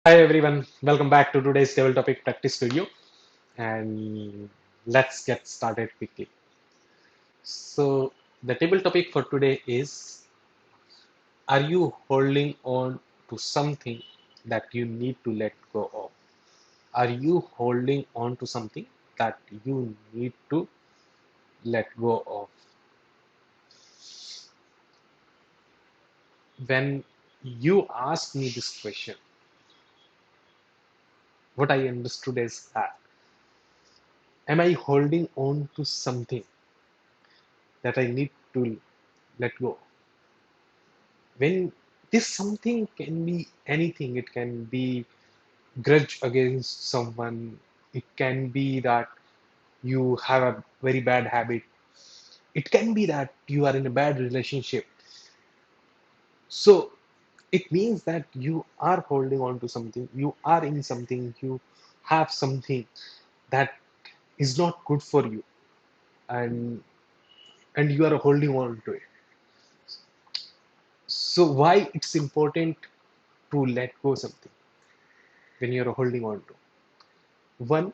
Hi everyone, welcome back to today's table topic practice studio and let's get started quickly. So the table topic for today is, are you holding on to something that you need to let go of? Are you holding on to something that you need to let go of? When you ask me this question, what I understood is that, am I holding on to something that I need to let go? When this something can be anything, it can be grudge against someone, it can be that you have a very bad habit, it can be that you are in a bad relationship. So it means that you are holding on to something, you are in something, you have something that is not good for you, and you are holding on to it. So why it's important to let go something when you're holding on to one?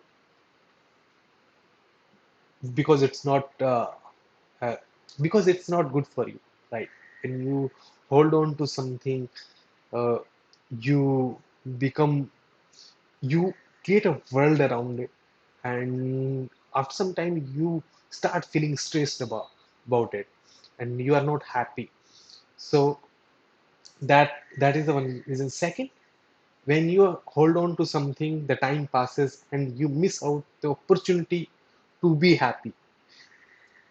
Because it's not uh, because it's not good for you, right? When you hold on to something, uh, you become, you create a world around it, and after some time you start feeling stressed about it, and you are not happy. So that is the one reason. Second, when you hold on to something, the time passes and you miss out the opportunity to be happy.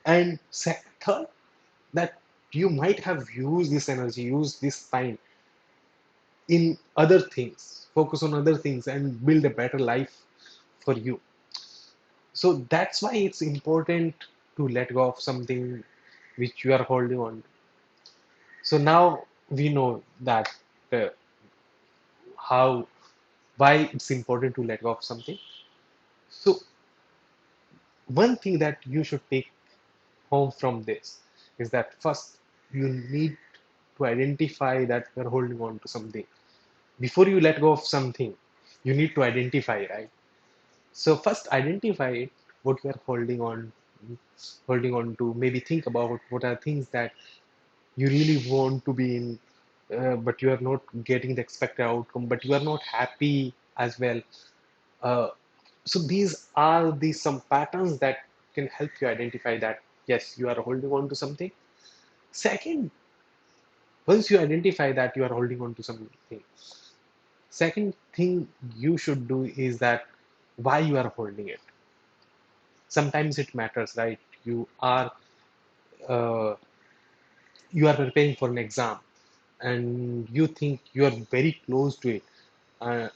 And third, that you might have used this energy, used this time in other things, focus on other things, and build a better life for you. So that's why it's important to let go of something which you are holding on to. So now we know that uh, how why it's important to let go of something. So one thing that you should take home from this is that first you need to identify that you're holding on to something. Before you let go of something, you need to identify, right? So first identify it, what you are holding on to. Maybe think about what are things that you really want to be in, but you are not getting the expected outcome, but you are not happy as well. uh, so these are the some patterns that can help you identify that yes, you are holding on to something. Second, once you identify that you are holding on to something, second thing you should do is that why you are holding it. Sometimes it matters, right? Uh, you are preparing for an exam and you think you are very close to it. uh,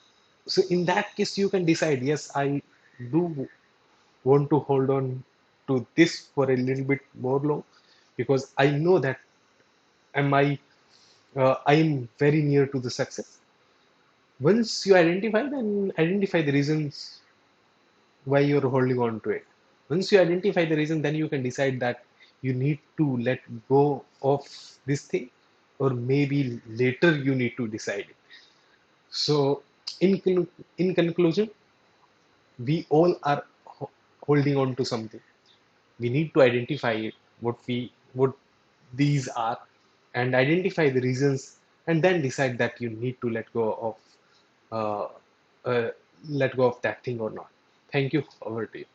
so in that case you can decide, yes, I do want to hold on to this for a little bit more long, because I know that am I am very near to the success. Once you identify, then identify the reasons why you're holding on to it. Once you identify the reason, then you can decide that you need to let go of this thing, or maybe later you need to decide it. So, in conclusion, we all are holding on to something. We need to identify it, what these are, and identify the reasons, and then decide that you need to uh, uh, let go of that thing or not. Thank you. Over to you.